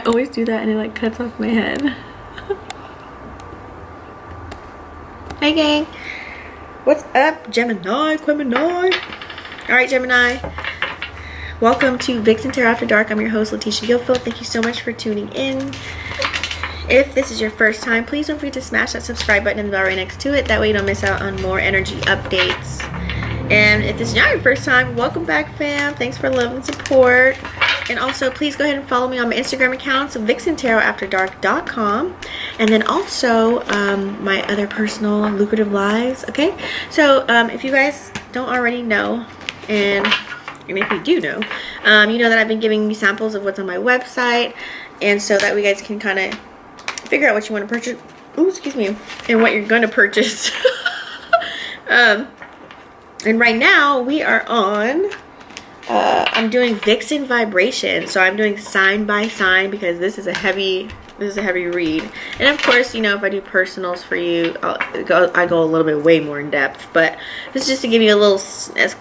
always do that and it like cuts off my head. Hey gang, what's up Gemini? Alright Gemini, welcome to Vixen Tarot After Dark. I'm your host Letitia Gilfield. Thank you so much for tuning in. If this is your first time, please don't forget to smash that subscribe button and the bell right next to it. That way you don't miss out on more energy updates. And if this is not your first time, welcome back fam. Thanks for love and support. And also please go ahead and follow me on my Instagram accounts, vixentaroafterdark.com, and then also my other personal lucrative lives. Okay, so if you guys don't already know, and if you do know, you know that I've been giving you samples of what's on my website, and so that we guys can kind of figure out what you want to purchase. Ooh, excuse me, and what you're gonna purchase. And right now we are on I'm doing Vixen Vibrations, so I'm doing sign by sign because this is a heavy read. And of course, you know, if I do personals for you, I go a little bit way more in depth, but this is just to give you a little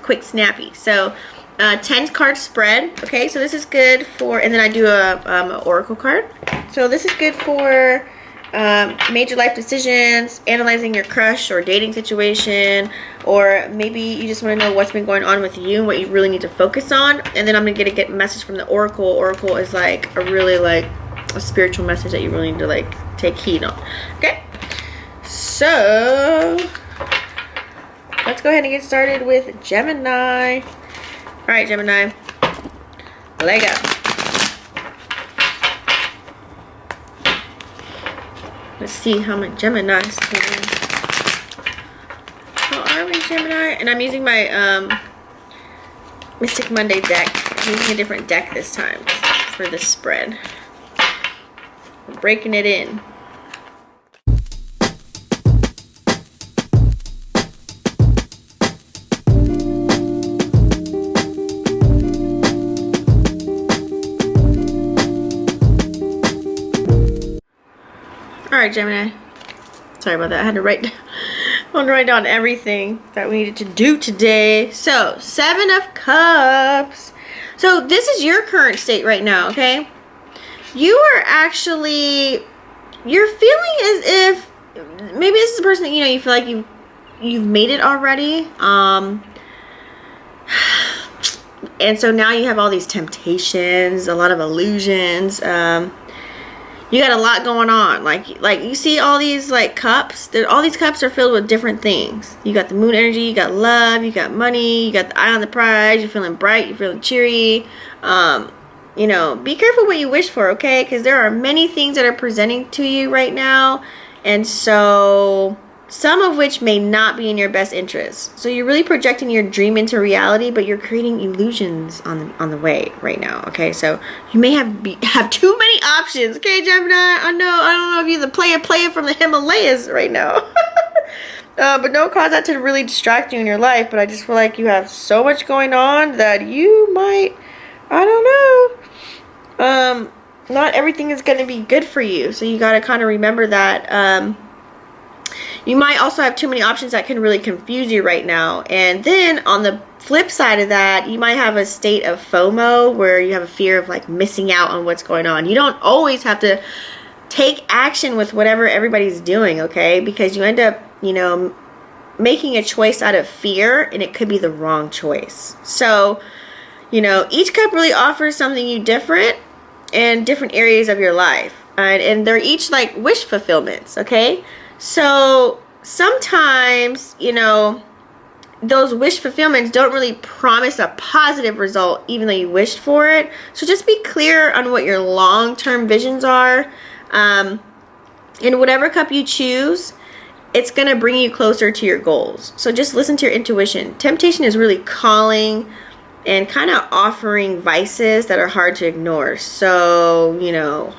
quick snappy. So 10 card spread. Okay, so this is good for, and then I do a oracle card. So this is good for major life decisions, analyzing your crush or dating situation, or maybe you just want to know what's been going on with you and what you really need to focus on. And then I'm gonna get a message from the oracle. Oracle is like a really like a spiritual message that you really need to like take heed on. Okay, so let's go ahead and get started with Gemini. All right, Gemini, let go. Let's see how much Gemini is. How are we, Gemini? And I'm using my Mystic Monday deck. I'm using a different deck this time for this spread. I'm breaking it in. Alright, Gemini. Sorry about that. I had to write down everything that we needed to do today. So, 7 of Cups. So, this is your current state right now, okay? You are actually, you're feeling as if, maybe this is the person that, you know, you feel like you've made it already. And so now you have all these temptations, a lot of illusions, you got a lot going on. Like you see all these like cups. All these cups are filled with different things. You got the moon energy, you got love, you got money, you got the eye on the prize. You're feeling bright, you're feeling cheery. You know, be careful what you wish for, okay? Because there are many things that are presenting to you right now, and so some of which may not be in your best interest. So you're really projecting your dream into reality, but you're creating illusions on the way right now. Okay, so you may have too many options. Okay, Gemini, I don't know if you're the player from the Himalayas right now. But don't cause that to really distract you in your life. But I just feel like you have so much going on that you might, I don't know. Not everything is going to be good for you. So you got to kind of remember that. You might also have too many options that can really confuse you right now. And then on the flip side of that, you might have a state of FOMO where you have a fear of like missing out on what's going on. You don't always have to take action with whatever everybody's doing, okay? Because you end up, you know, making a choice out of fear, and it could be the wrong choice. So, you know, each cup really offers something you different in different areas of your life. And they're each like wish fulfillments, okay? So sometimes, you know, those wish fulfillments don't really promise a positive result even though you wished for it. So just be clear on what your long-term visions are. In whatever cup you choose, it's going to bring you closer to your goals. So just listen to your intuition. Temptation is really calling and kind of offering vices that are hard to ignore. So, you know,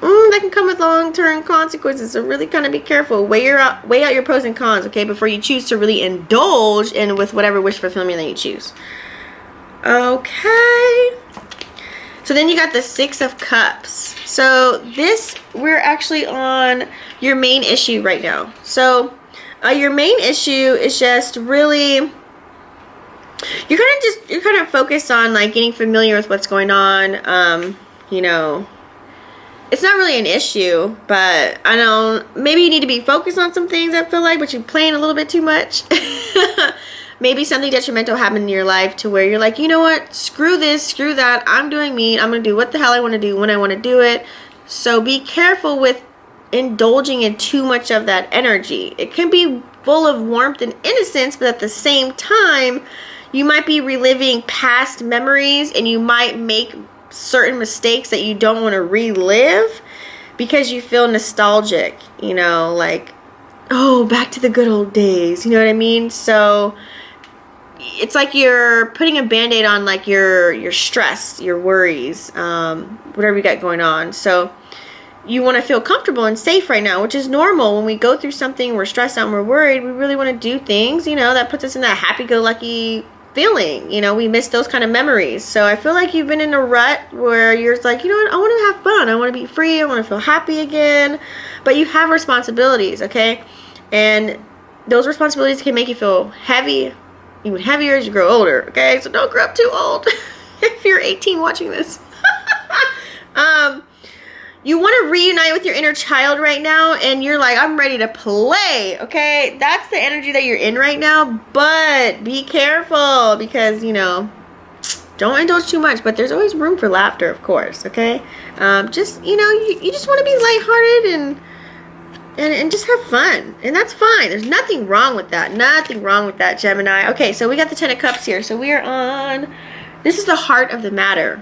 that can come with long-term consequences, so really kind of be careful. Weigh out your pros and cons, okay, before you choose to really indulge in with whatever wish fulfillment that you choose. Okay. So then you got the 6 of Cups. So this, we're actually on your main issue right now. So your main issue is just really, you're kind of focused on like getting familiar with what's going on, you know, it's not really an issue, but I know maybe you need to be focused on some things, I feel like, but you're playing a little bit too much. Maybe something detrimental happened in your life to where you're like, you know what, screw this, screw that, I'm doing me, I'm going to do what the hell I want to do when I want to do it. So be careful with indulging in too much of that energy. It can be full of warmth and innocence, but at the same time, you might be reliving past memories, and you might make certain mistakes that you don't want to relive because you feel nostalgic, you know, like, oh, back to the good old days, you know what I mean? So it's like you're putting a band-aid on like your stress, your worries, whatever you got going on. So you want to feel comfortable and safe right now, which is normal. When we go through something, we're stressed out and we're worried, we really want to do things, you know, that puts us in that happy-go-lucky feeling. You know, we miss those kind of memories. So I feel like you've been in a rut where you're like, you know what, I want to have fun, I want to be free, I want to feel happy again. But you have responsibilities, okay? And those responsibilities can make you feel heavy, even heavier as you grow older, okay? So don't grow up too old if you're 18 watching this. You want to reunite with your inner child right now, and you're like, I'm ready to play, okay? That's the energy that you're in right now, but be careful because, you know, don't indulge too much, but there's always room for laughter, of course, okay? Just, you know, you just want to be lighthearted and just have fun, and that's fine. There's nothing wrong with that. Nothing wrong with that, Gemini. Okay, so we got the Ten of Cups here. So we are on, this is the heart of the matter.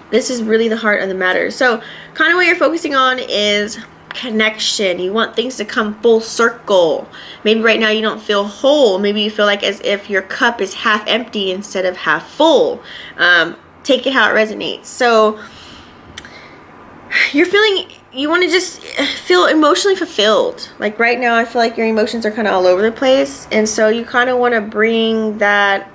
This is really the heart of the matter. So kind of what you're focusing on is connection. You want things to come full circle. Maybe right now you don't feel whole. Maybe you feel like as if your cup is half empty instead of half full. Take it how it resonates. So you're feeling, you want to just feel emotionally fulfilled. Like right now I feel like your emotions are kind of all over the place. And so you kind of want to bring that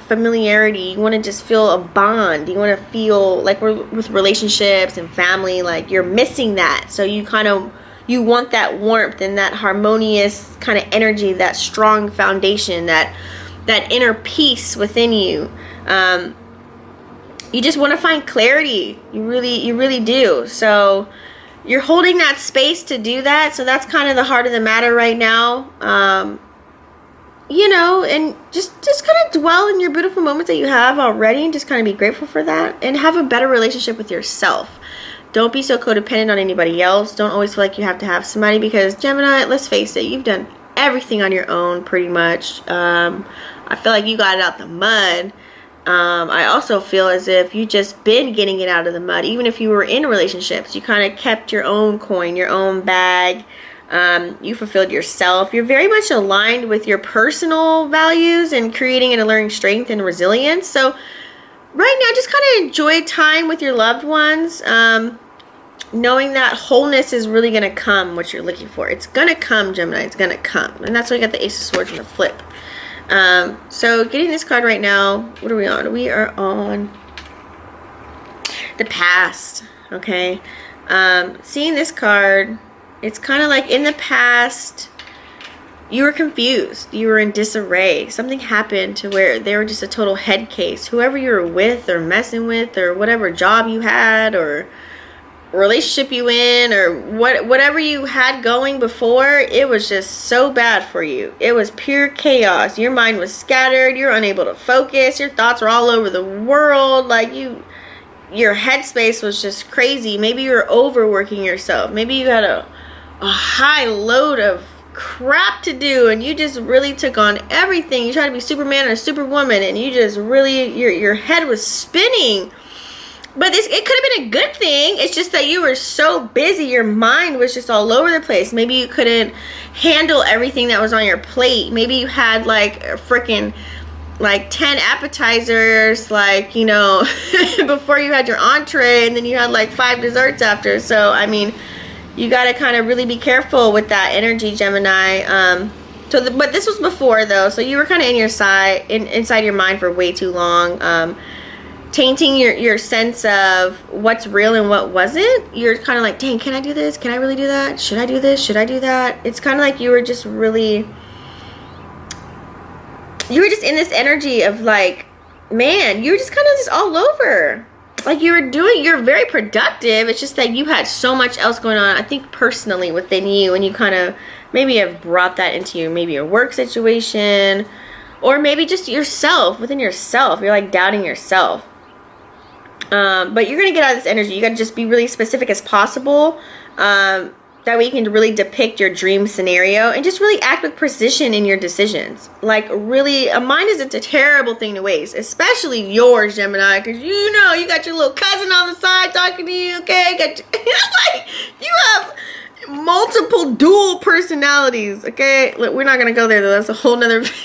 familiarity. You want to just feel a bond. You want to feel like we're with relationships and family, like you're missing that. So you want that warmth and that harmonious kind of energy, that strong foundation, that inner peace within you. You just want to find clarity. You really do. So you're holding that space to do that. So that's kind of the heart of the matter right now. You know, and just kind of dwell in your beautiful moments that you have already, and just kind of be grateful for that, and have a better relationship with yourself. Don't be so codependent on anybody else. Don't always feel like you have to have somebody, because Gemini, let's face it, you've done everything on your own pretty much. I feel like you got it out the mud. I also feel as if you just been getting it out of the mud. Even if you were in relationships, you kind of kept your own coin, your own bag. You fulfilled yourself. You're very much aligned with your personal values and creating and learning strength and resilience. So right now, just kind of enjoy time with your loved ones, knowing that wholeness is really going to come, what you're looking for. It's going to come, Gemini. It's going to come. And that's why you got the Ace of Swords in the flip. So getting this card right now, what are we on? We are on the past, okay? Seeing this card, it's kind of like in the past, you were confused. You were in disarray. Something happened to where they were just a total head case. Whoever you were with or messing with, or whatever job you had or relationship you in, or whatever you had going before, it was just so bad for you. It was pure chaos. Your mind was scattered. You're unable to focus. Your thoughts were all over the world. Like your headspace was just crazy. Maybe you were overworking yourself. Maybe you had a high load of crap to do, and you just really took on everything. You tried to be Superman or Superwoman, and you just really, your head was spinning. But it could have been a good thing. It's just that you were so busy, your mind was just all over the place. Maybe you couldn't handle everything that was on your plate. Maybe you had like a freaking like 10 appetizers, like, you know, before you had your entree, and then you had like 5 desserts after. So I mean, you got to kind of really be careful with that energy, Gemini. But this was before, though, so you were kind of inside your mind for way too long, tainting your sense of what's real and what wasn't. You're kind of like, dang, can I do this? Can I really do that? Should I do this? Should I do that? It's kind of like you were just in this energy of like, man, you were just kind of just all over. like you're very productive. It's just that you had so much else going on, I think personally within you, and you kind of maybe have brought that into your work situation, or maybe just yourself, within yourself. You're like doubting yourself. But you're going to get out of this energy. You got to just be really specific as possible. That way you can really depict your dream scenario and just really act with precision in your decisions. Like really, a mind is a terrible thing to waste, especially yours, Gemini, because you know you got your little cousin on the side talking to you, okay? Like, you have multiple dual personalities, okay? Look, we're not going to go there, though. That's a whole nother video.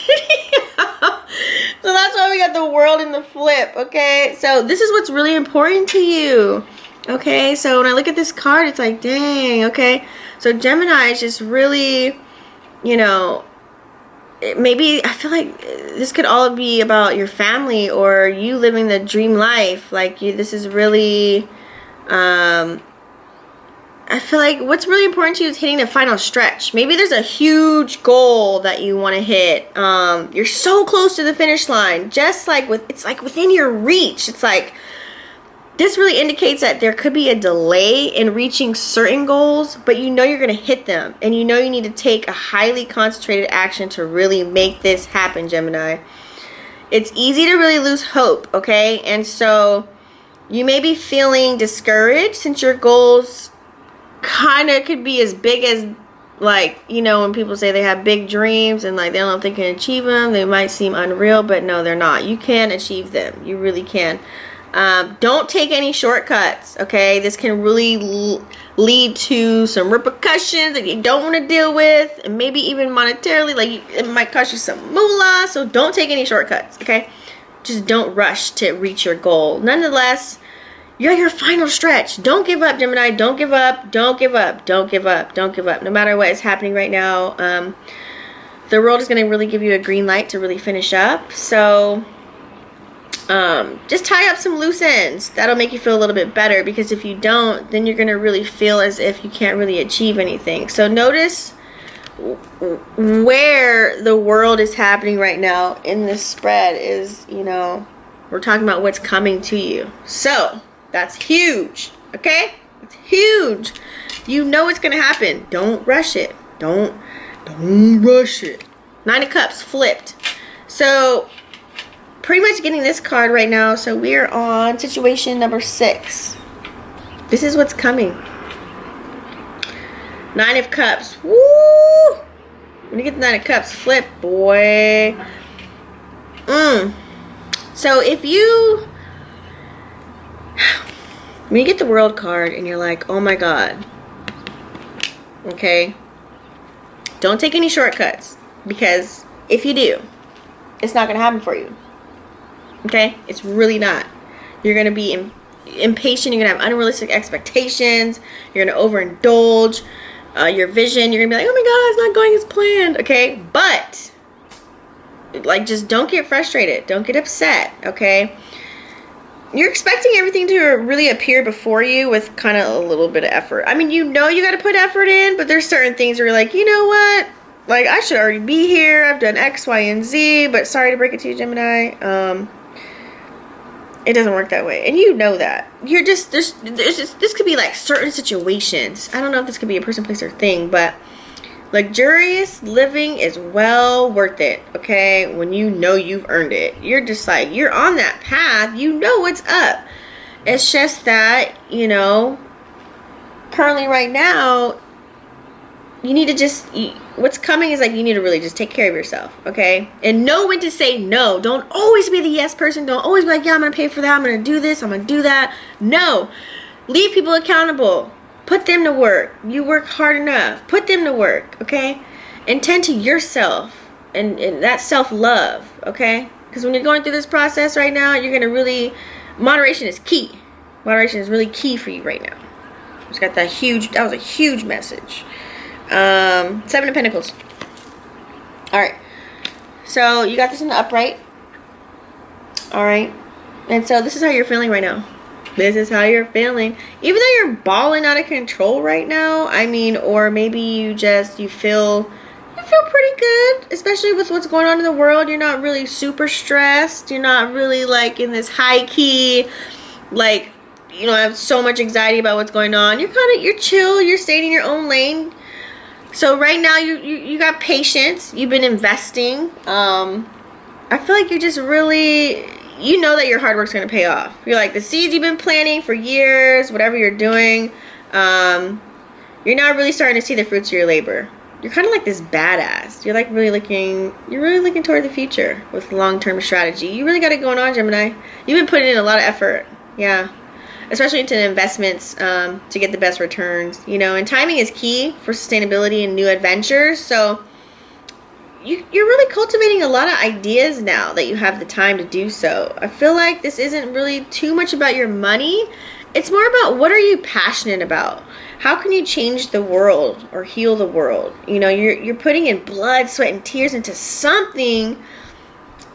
So that's why we got the world in the flip, okay? So this is what's really important to you. Okay, so when I look at this card, it's like, dang, okay. So Gemini is just really, you know, maybe I feel like this could all be about your family or you living the dream life. Like, this is really, I feel like what's really important to you is hitting the final stretch. Maybe there's a huge goal that you want to hit. You're so close to the finish line. Just like it's like within your reach. It's like, this really indicates that there could be a delay in reaching certain goals, but you know you're going to hit them. And you know you need to take a highly concentrated action to really make this happen, Gemini. It's easy to really lose hope, okay? And so you may be feeling discouraged since your goals kind of could be as big as, like, you know, when people say they have big dreams and like they don't know if they can achieve them, they might seem unreal, but no, they're not. You can achieve them. You really can. Don't take any shortcuts, okay? This can really lead to some repercussions that you don't want to deal with, and maybe even monetarily, like it might cost you some moolah, so don't take any shortcuts, okay? Just don't rush to reach your goal. Nonetheless, you're at your final stretch. Don't give up, Gemini. Don't give up. Don't give up. Don't give up. Don't give up. No matter what is happening right now, the world is going to really give you a green light to really finish up. So just tie up some loose ends. That'll make you feel a little bit better, because if you don't, then you're going to really feel as if you can't really achieve anything. So notice where the world is happening right now in this spread is, you know, we're talking about what's coming to you. So that's huge, okay? It's huge. You know it's going to happen. Don't rush it. Don't rush it. 9 of Cups flipped. So pretty much getting this card right now. So we're on situation number 6. This is what's coming. 9 of Cups. Woo! When you get the 9 of Cups flip, boy. So if you, when you get the World card and you're like, oh my God. Okay. Don't take any shortcuts, because if you do, it's not going to happen for you. Okay? It's really not. You're going to be impatient. You're going to have unrealistic expectations. You're going to overindulge your vision. You're going to be like, oh my God, it's not going as planned. Okay? But, like, just don't get frustrated. Don't get upset. Okay? You're expecting everything to really appear before you with kind of a little bit of effort. I mean, you know you got to put effort in, but there's certain things where you're like, you know what? Like, I should already be here. I've done X, Y, and Z, but sorry to break it to you, Gemini. It doesn't work that way, and you know that. You're just there's just, this could be like certain situations. I don't know if this could be a person, place, or thing, but luxurious living is well worth it. Okay, when you know you've earned it, you're just like, you're on that path. You know what's up. It's just that, you know, currently right now, you need to just, what's coming is like, you need to really just take care of yourself, okay? And know when to say no. Don't always be the yes person. Don't always be like, yeah, I'm going to pay for that. I'm going to do this. I'm going to do that. No. Leave people accountable. Put them to work. You work hard enough. Put them to work, okay? And tend to yourself and that self-love, okay? Because when you're going through this process right now, you're going to really, moderation is key. Moderation is really key for you right now. Just got that was a huge message. 7 of Pentacles. Alright. So you got this in the upright. Alright. And so this is how you're feeling right now. This is how you're feeling. Even though you're balling out of control right now. I mean, or maybe you feel pretty good. Especially with what's going on in the world. You're not really super stressed. You're not really like in this high key like, you know, have so much anxiety about what's going on. You're chill. You're staying in your own lane. So right now you got patience. You've been investing. I feel like you're just really, you know that your hard work's going to pay off. You're like the seeds you've been planting for years, whatever you're doing. You're now really starting to see the fruits of your labor. You're kind of like this badass. You're like really looking toward the future with long-term strategy. You really got it going on, Gemini. You've been putting in a lot of effort. Yeah. Especially into investments to get the best returns. You know, and timing is key for sustainability and new adventures. So you're really cultivating a lot of ideas now that you have the time to do so. I feel like this isn't really too much about your money. It's more about what are you passionate about? How can you change the world or heal the world? You know, you're putting in blood, sweat, and tears into something.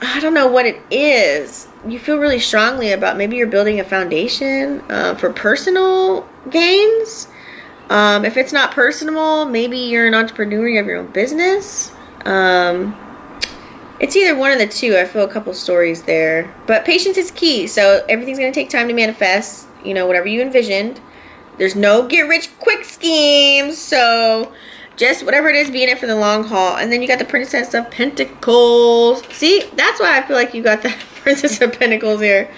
I don't know what it is. You feel really strongly about, maybe you're building a foundation for personal gains. If it's not personal, maybe you're an entrepreneur, you have your own business. It's either one of the two. I feel a couple stories there. But patience is key. So everything's going to take time to manifest, you know, whatever you envisioned. There's no get rich quick schemes. So just whatever it is, be in it for the long haul. And then you got the Princess of Pentacles. See, that's why I feel like you got the Princess of Pentacles here.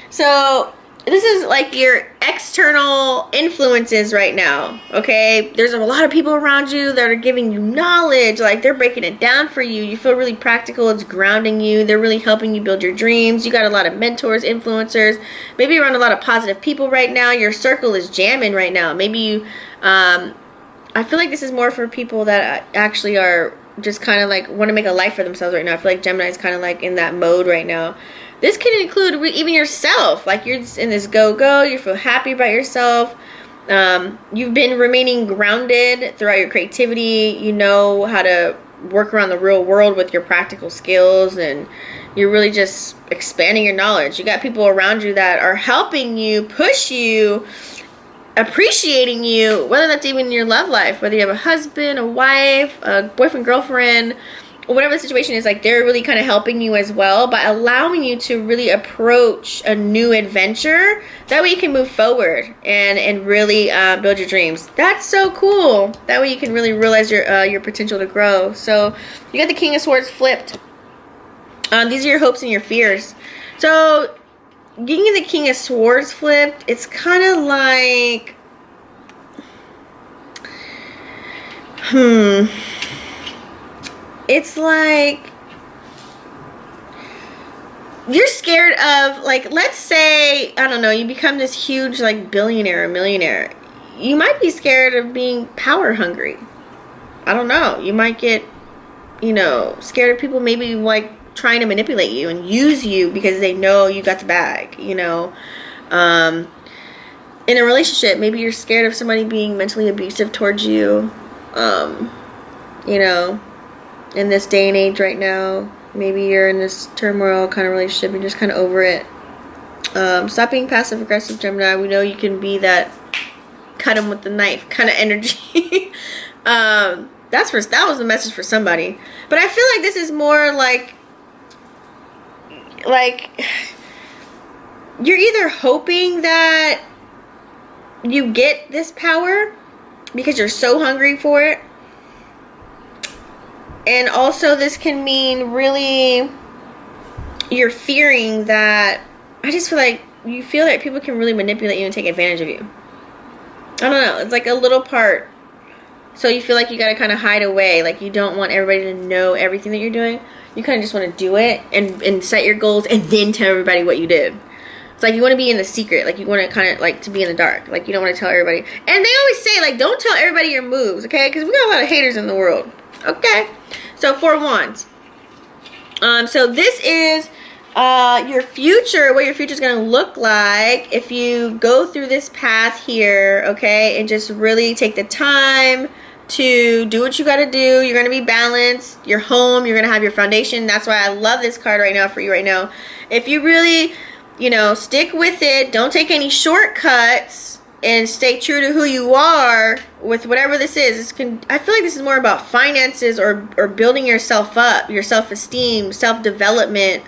So this is like your external influences right now, okay? There's a lot of people around you that are giving you knowledge. Like, they're breaking it down for you. You feel really practical. It's grounding you. They're really helping you build your dreams. You got a lot of mentors, influencers. Maybe you're around a lot of positive people right now. Your circle is jamming right now. Maybe you, I feel like this is more for people that actually are just kind of like want to make a life for themselves right now. I feel like Gemini is kind of like in that mode right now. This can include even yourself. Like, you're just in this go-go. You feel happy about yourself. You've been remaining grounded throughout your creativity. You know how to work around the real world with your practical skills. And you're really just expanding your knowledge. You got people around you that are helping you, push you, appreciating you. Whether that's even in your love life. Whether you have a husband, a wife, a boyfriend, girlfriend, whatever the situation is, like, they're really kind of helping you as well by allowing you to really approach a new adventure. That way you can move forward and really build your dreams. That's so cool. That way you can really realize your potential to grow. So you got the King of Swords flipped. These are your hopes and your fears. So getting the King of Swords flipped, it's kind of like it's like you're scared of, like, let's say, I don't know, you become this huge, like, billionaire or millionaire. You might be scared of being power hungry. I don't know. You might get, you know, scared of people maybe, like, trying to manipulate you and use you because they know you got the bag, you know. In a relationship, maybe you're scared of somebody being mentally abusive towards you, you know. In this day and age right now, maybe you're in this turmoil kind of relationship, you're just kind of over it. Stop being passive aggressive, Gemini. We know you can be that cut him with the knife kind of energy. That was the message for somebody. But I feel like this is more like you're either hoping that you get this power because you're so hungry for it. And also this can mean really you're fearing that, I just feel like you feel that people can really manipulate you and take advantage of you. I don't know. It's like a little part. So you feel like you got to kind of hide away. Like, you don't want everybody to know everything that you're doing. You kind of just want to do it and set your goals and then tell everybody what you did. It's like you want to be in the secret. Like, you want to kind of like to be in the dark. Like, you don't want to tell everybody. And they always say, like, don't tell everybody your moves, okay? Because we got a lot of haters in the world. Okay. So 4 Wands. So this is your future, what your future is going to look like if you go through this path here, okay, and just really take the time to do what you got to do. You're going to be balanced. Your home, you're going to have your foundation. That's why I love this card right now for you right now. If you really, you know, stick with it, don't take any shortcuts, and stay true to who you are with whatever this is. I feel like this is more about finances or building yourself up, your self-esteem, self-development.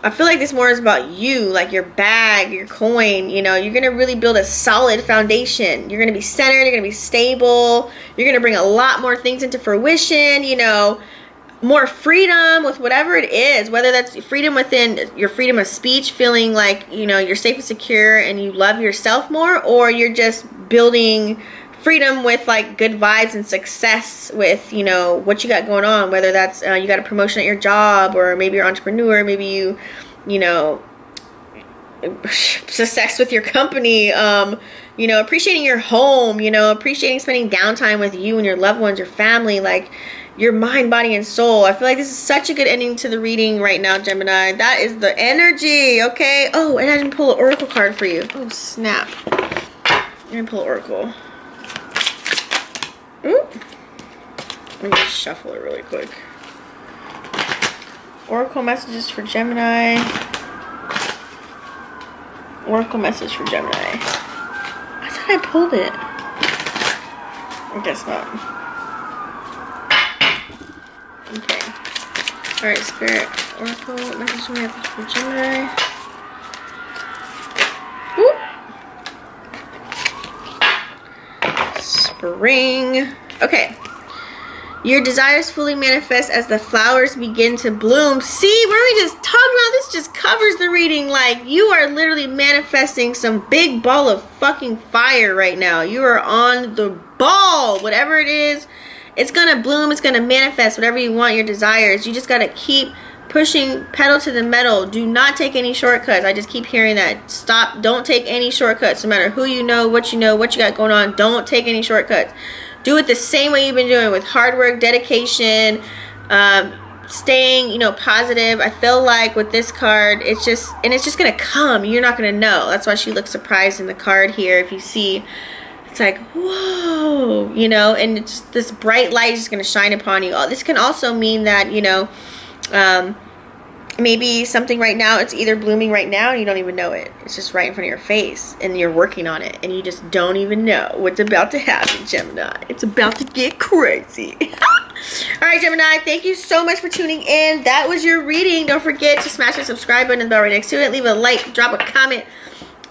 I feel like this more is about you, like your bag, your coin. You know, you're going to really build a solid foundation. You're going to be centered. You're going to be stable. You're going to bring a lot more things into fruition, you know, more freedom with whatever it is, whether that's freedom within your freedom of speech, feeling like, you know, you're safe and secure and you love yourself more, or you're just building freedom with like good vibes and success with, you know, what you got going on, whether that's you got a promotion at your job, or maybe you're an entrepreneur, maybe you know, success with your company, you know, appreciating your home, you know, appreciating spending downtime with you and your loved ones, your family, like your mind, body, and soul. I feel like this is such a good ending to the reading right now, Gemini. That is the energy, okay? Oh, and I didn't pull an oracle card for you. Oh, snap. I'm gonna pull an oracle. Ooh. Let me just shuffle it really quick. Oracle messages for Gemini. Oracle message for Gemini. I thought I pulled it. I guess not. Okay. Alright, Spirit. Oracle message for Gemini. Spring. Okay. Your desires fully manifest as the flowers begin to bloom. See, where we just talked about, this just covers the reading. Like, you are literally manifesting some big ball of fucking fire right now. You are on the ball. Whatever it is, it's gonna bloom. It's gonna manifest whatever you want, your desires. You just gotta keep pushing pedal to the metal. Do not take any shortcuts. I just keep hearing that. Stop. Don't take any shortcuts. No matter who you know, what you got going on. Don't take any shortcuts. Do it the same way you've been doing, with hard work, dedication, staying, you know, positive. I feel like with this card, it's just gonna come. You're not gonna know. That's why she looks surprised in the card here. If you see, it's like, whoa, you know, and it's this bright light is just gonna shine upon you. This can also mean that, you know, maybe something right now, it's either blooming right now and you don't even know it. It's just right in front of your face and you're working on it and you just don't even know what's about to happen, Gemini. It's about to get crazy. Alright, Gemini, thank you so much for tuning in. That was your reading. Don't forget to smash the subscribe button and the bell right next to it. Leave a like, drop a comment,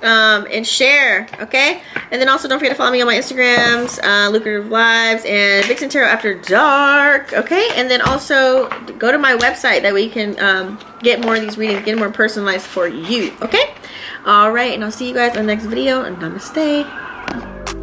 and share, okay? And then also don't forget to follow me on my Instagrams, Lucrative Lives and Vixen Tarot After Dark, okay? And then also go to my website, that way you can get more of these readings, get more personalized for you, okay? All right, and I'll see you guys in the next video, and namaste.